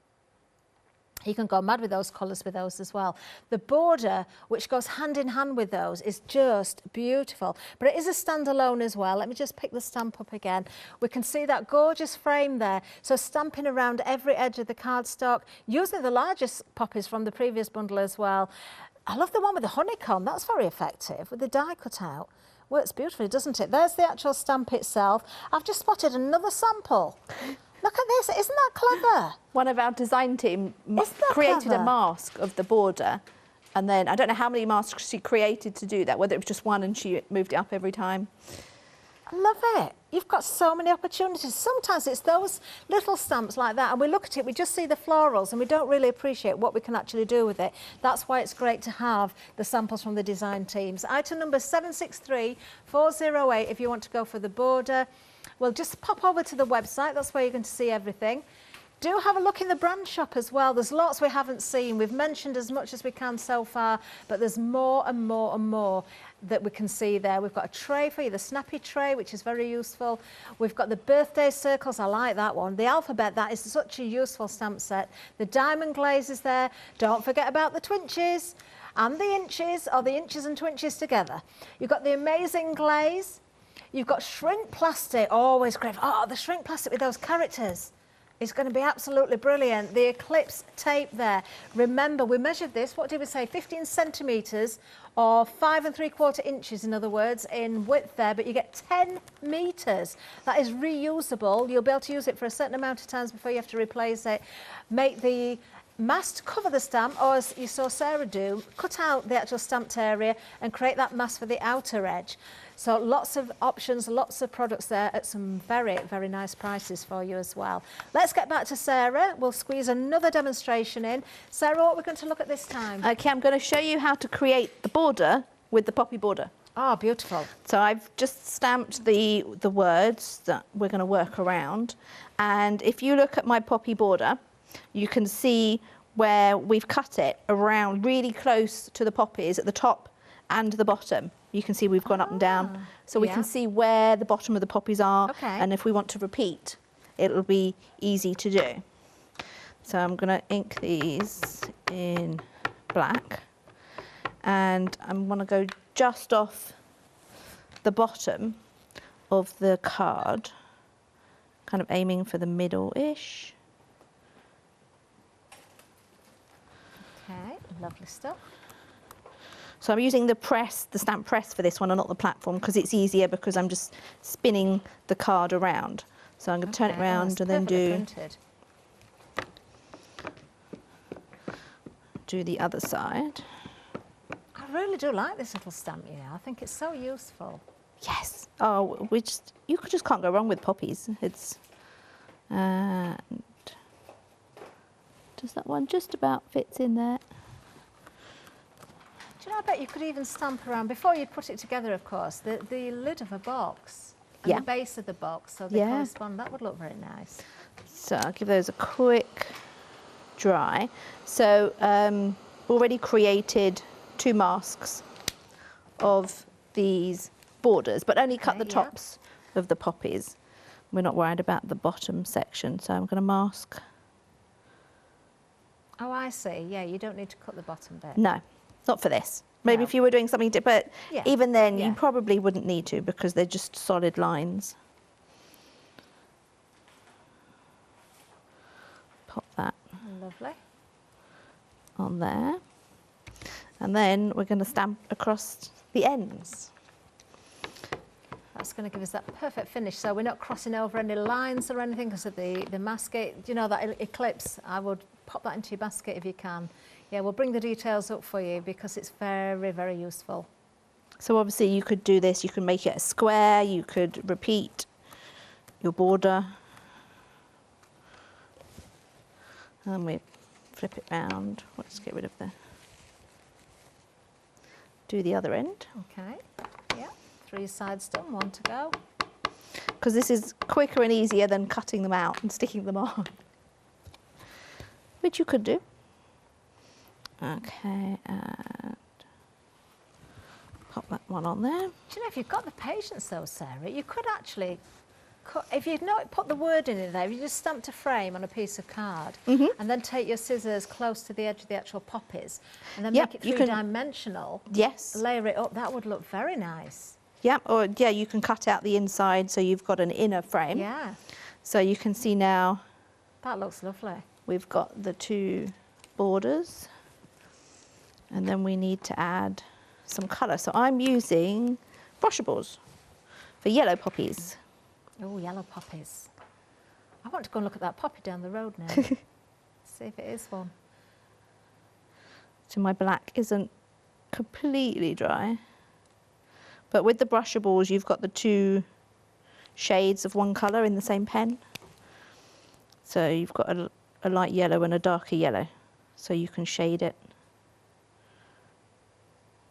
You can go mad with those colours with those as well. The border, which goes hand in hand with those, is just beautiful. But it is a standalone as well. Let me just pick the stamp up again. We can see that gorgeous frame there. So stamping around every edge of the cardstock, using the largest poppies from the previous bundle as well. I love the one with the honeycomb. That's very effective with the die cut out. Works beautifully, doesn't it? There's the actual stamp itself. I've just spotted another sample. Look at this, isn't that clever? One of our design team created a mask of the border, and then I don't know how many masks she created to do that, whether it was just one and she moved it up every time. I love it. You've got so many opportunities. Sometimes it's those little stamps like that, and we look at it, we just see the florals, and we don't really appreciate what we can actually do with it. That's why it's great to have the samples from the design teams. Item number 763408 if you want to go for the border. Well, just pop over to the website. That's where you're going to see everything. Do have a look in the brand shop as well. There's lots we haven't seen. We've mentioned as much as we can so far, but there's more and more and more that we can see there. We've got a tray for you, the snappy tray, which is very useful. We've got the birthday circles. I like that one. The alphabet, that is such a useful stamp set. The diamond glaze is there. Don't forget about the twinchies and the inches, or the inches and twinchies together. You've got the amazing glaze. You've got shrink plastic, always great. Oh, the shrink plastic with those characters. It's going to be absolutely brilliant. The Eclipse tape there. Remember, we measured this, what did we say, 15 centimetres or 5 3/4 inches, in other words, in width there, but you get 10 metres. That is reusable. You'll be able to use it for a certain amount of times before you have to replace it. Make the mask cover the stamp, or as you saw Sarah do, cut out the actual stamped area and create that mask for the outer edge. So lots of options, lots of products there at some very, very nice prices for you as well. Let's get back to Sarah. We'll squeeze another demonstration in. Sarah, what are we going to look at this time? Okay, I'm going to show you how to create the border with the poppy border. Oh, beautiful. So I've just stamped the words that we're going to work around. And if you look at my poppy border, you can see where we've cut it around really close to the poppies at the top and the bottom. You can see we've gone up and down. So we can see where the bottom of the poppies are. Okay. And if we want to repeat, it'll be easy to do. So I'm going to ink these in black. And I'm going to go just off the bottom of the card, kind of aiming for the middle-ish. Okay, lovely stuff. So I'm using the press, the stamp press for this one and not the platform, because it's easier because I'm just spinning the card around. So I'm going to turn it around and then do the other side. I really do like this little stamp, you know. I think it's so useful. Yes. Oh, you just can't go wrong with poppies. It's, and does that one just about fits in there? Do you know, I bet you could even stamp around, before you put it together, of course, the lid of a box and the base of the box, so they correspond. That would look very nice. So I'll give those a quick dry. So already created 2 masks of these borders, but only cut the tops of the poppies. We're not worried about the bottom section, so I'm going to mask. Oh, I see. Yeah, you don't need to cut the bottom bit. No. Not for this. Maybe if you were doing something different, but even then you probably wouldn't need to because they're just solid lines. Pop that on there. And then we're going to stamp across the ends. That's going to give us that perfect finish, so we're not crossing over any lines or anything because of the basket. You know, that Eclipse, I would pop that into your basket if you can. Yeah, we'll bring the details up for you because it's very, very useful. So obviously you could do this, you can make it a square, you could repeat your border. And we flip it round. Let's get rid of do the other end. Okay, yeah, 3 sides done, 1 to go. Because this is quicker and easier than cutting them out and sticking them on. Which you could do. Okay, and pop that one on there. Do you know, if you've got the patience though, Sarah, you could actually cut, if you'd not put the word in there, if you just stamped a frame on a piece of card and then take your scissors close to the edge of the actual poppies and then make it 3-dimensional, layer it up, that would look very nice. Yeah, or you can cut out the inside so you've got an inner frame. Yeah. So you can see now. That looks lovely. We've got the 2 borders. And then we need to add some colour. So I'm using brushables for yellow poppies. Oh, yellow poppies. I want to go and look at that poppy down the road now. See if it is one. So my black isn't completely dry. But with the brushables, you've got the 2 shades of one colour in the same pen. So you've got a light yellow and a darker yellow. So you can shade it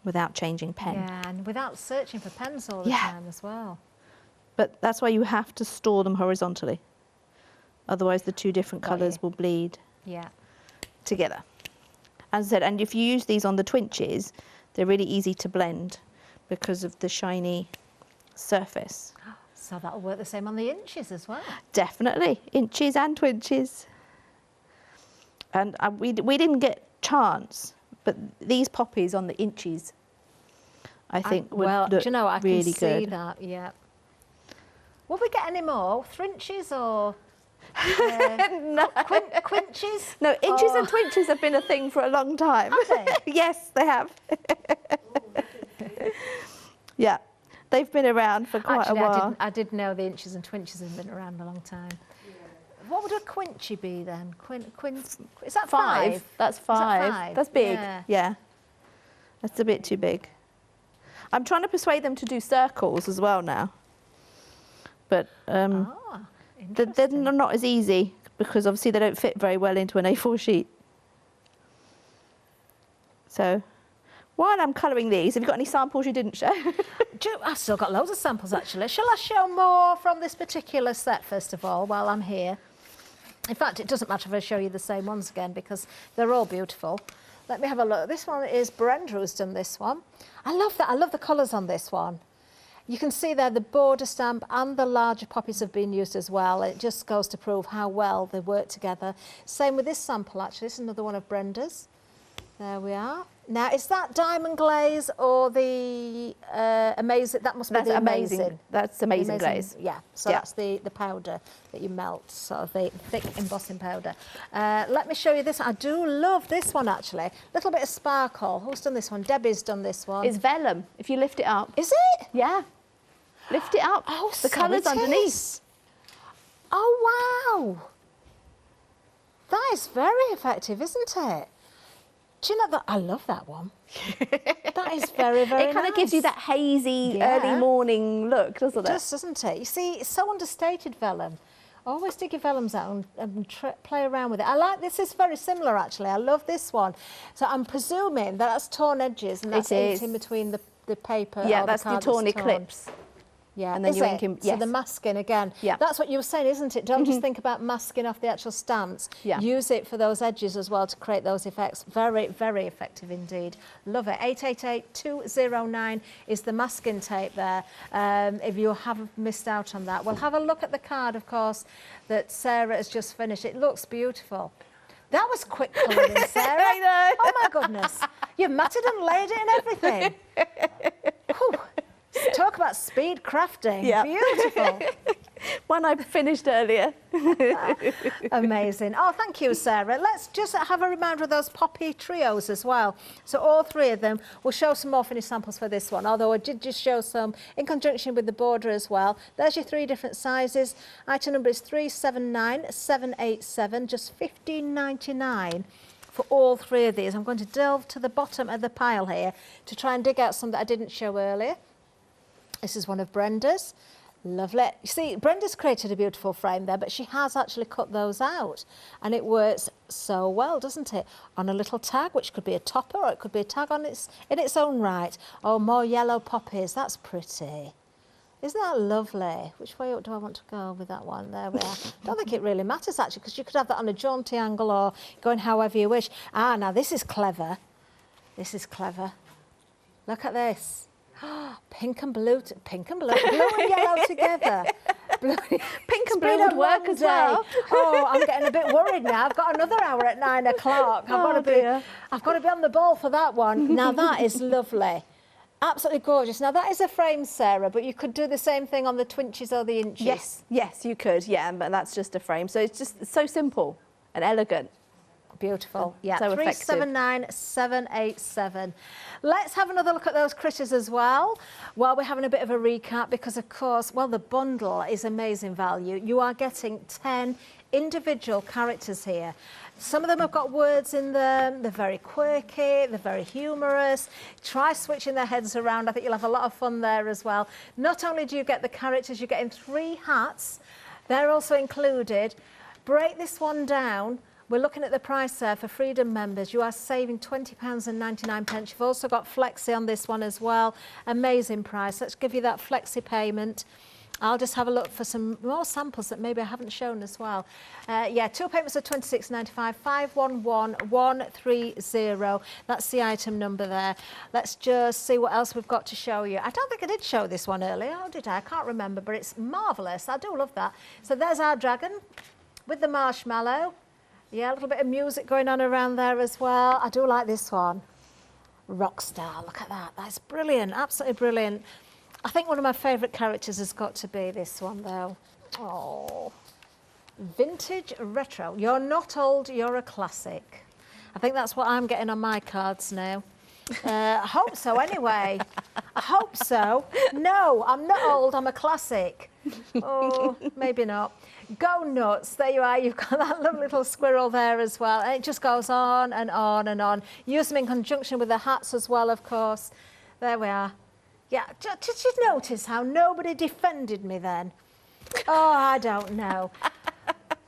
without changing pen. Yeah, and without searching for pens all the time as well. But that's why you have to store them horizontally, Otherwise the two different Got colours you. will bleed Yeah. together. As I said, and if you use these on the twinchies, they're really easy to blend because of the shiny surface. So that'll work the same on the inches as well. Definitely, inches and twinchies. And we didn't get chance, but these poppies on the inches, I think would well, look do you know, I really can see good. that, yeah. Will we get any more? Twinchies or No. quinches? No, inches Or- and twinchies have been a thing for a long time. Have they? Yes, they have. Yeah, they've been around for quite Actually, a while. I did know the inches and twinches have been around a long time. What would a quinchy be then? Is that five? That's Is that five. five? That's big. Yeah. Yeah. That's a bit too big. I'm trying to persuade them to do circles as well now. But Ah, they're interesting. not as easy because obviously they don't fit very well into an A4 sheet. So while I'm colouring these, have you got any samples you didn't show? I've still got loads of samples actually. Shall I show more from this particular set first of all while I'm here? In fact, it doesn't matter if I show you the same ones again because they're all beautiful. Let me have a look. This one is Brenda who's done this one. I love that. I love the colours on this one. You can see there the border stamp and the larger poppies have been used as well. It just goes to prove how well they work together. Same with this sample actually. This is another one of Brenda's. There we are. Now, is that diamond glaze or the amazing? That must be That's the amazing. That's amazing glaze. Yeah, so Yeah. that's the powder that you melt, sort of the thick embossing powder. Let me show you this. I do love this one actually. Little bit of sparkle. Who's done this one? Debbie's done this one. It's vellum. If you lift it up. Is it? Yeah. Lift it up. Oh, the so colour's it underneath. is. Oh, wow. That is very effective, isn't it? Do you know that? I love that one. That is very, very It kind of gives you nice. that hazy Yeah. early morning look, doesn't it? It does, doesn't it? You see, it's so understated vellum. Always dig your vellums out and play around with it. I like this. Is very similar actually. I love this one. So I'm presuming that that's torn edges and that's It inked is. in between the paper. Yeah, or that's the the card torn that's eclipse. Yeah, And then is you it? ink in- So yes. the masking again. Yeah. That's what you were saying, isn't it? Don't just think about masking off the actual stamps. Yeah. Use it for those edges as well to create those effects. Very, very effective indeed. Love it. 888209 is the masking tape there. If you have missed out on that, well, have a look at the card, of course, that Sarah has just finished. It looks beautiful. That was quick colouring, Sarah. I know. Oh my goodness. You've matted and laid it and everything. Whew. Talk about speed crafting. Yeah. Beautiful. One I finished earlier. Amazing. Oh, thank you, Sarah. Let's just have a reminder of those poppy trios as well. So all three of them, we'll show some more finished samples for this one, although I did just show some in conjunction with the border as well. There's your three different sizes. Item number is 379787, just $15.99 for all three of these. I'm going to delve to the bottom of the pile here to try and dig out some that I didn't show earlier. This is one of Brenda's. Lovely. You see, Brenda's created a beautiful frame there, but she has actually cut those out. And it works so well, doesn't it? On a little tag, which could be a topper or it could be a tag in its own right. Oh, more yellow poppies. That's pretty. Isn't that lovely? Which way up do I want to go with that one? There we are. Don't think it really matters, actually, because you could have that on a jaunty angle or going however you wish. Ah, now this is clever. This is clever. Look at this. Pink and blue, blue and yellow together. Blue. Pink and It's been blue would a work long as well. day. Oh, I'm getting a bit worried now. I've got another hour at 9 o'clock. Oh, dear. I've got to be on the ball for that one. Now that is lovely. Absolutely gorgeous. Now that is a frame, Sarah, but you could do the same thing on the twinchies or the inches. Yes, yes, you could. Yeah, but that's just a frame. So it's just so simple and elegant. Beautiful. Yeah, So effective. 379787. Let's have another look at those critters as well while we're having a bit of a recap because, of course, well, the bundle is amazing value. You are getting 10 individual characters here. Some of them have got words in them. They're very quirky. They're very humorous. Try switching their heads around. I think you'll have a lot of fun there as well. Not only do you get the characters, you're getting 3 hats. They're also included. Break this one down. We're looking at the price there for Freedom members. You are saving £20.99. You've also got Flexi on this one as well. Amazing price. Let's give you that Flexi payment. I'll just have a look for some more samples that maybe I haven't shown as well. Yeah, two payments of £26.95, 511130. That's the item number there. Let's just see what else we've got to show you. I don't think I did show this one earlier, or did I? I can't remember, but it's marvellous. I do love that. So there's our dragon with the marshmallow. Yeah, a little bit of music going on around there as well. I do like this one. Rockstar, look at that. That's brilliant, absolutely brilliant. I think one of my favourite characters has got to be this one, though. Oh, vintage retro. You're not old, you're a classic. I think that's what I'm getting on my cards now. I hope so, anyway. I hope so. No, I'm not old, I'm a classic. Oh, maybe not. Go nuts. There you are. You've got that lovely little squirrel there as well. And it just goes on and on and on. Use them in conjunction with the hats as well, of course. There we are. Yeah, did you notice how nobody defended me then? Oh, I don't know.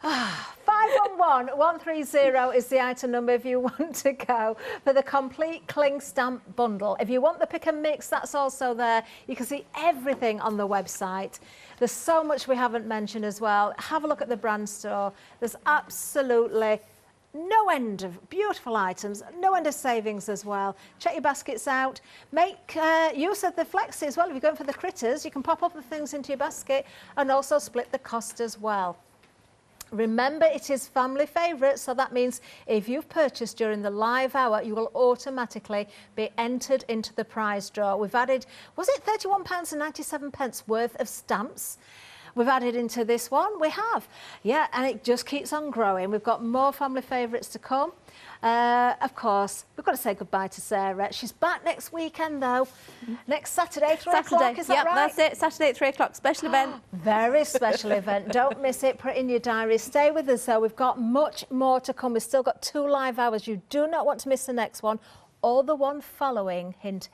511130 is the item number if you want to go for the complete cling stamp bundle. If you want the pick and mix, that's also there. You can see everything on the website. There's so much we haven't mentioned as well. Have a look at the brand store. There's absolutely no end of beautiful items, no end of savings as well. Check your baskets out. Make use of the flexi as well. If you're going for the critters, you can pop up the things into your basket and also split the cost as well. Remember, it is family favourite, so that means if you've purchased during the live hour, you will automatically be entered into the prize draw. We've added, was it £31.97 worth of stamps? We've added into this one, we have. Yeah, and it just keeps on growing. We've got more family favourites to come. Of course, we've got to say goodbye to Sarah. She's back next weekend, though. Next Saturday, 3 o'clock, is that right? Yep, that's it. Saturday at 3 o'clock, special event. Very special event. Don't miss it. Put it in your diary. Stay with us, though. We've got much more to come. We've still got 2 live hours. You do not want to miss the next one or the one following. Hint, hint.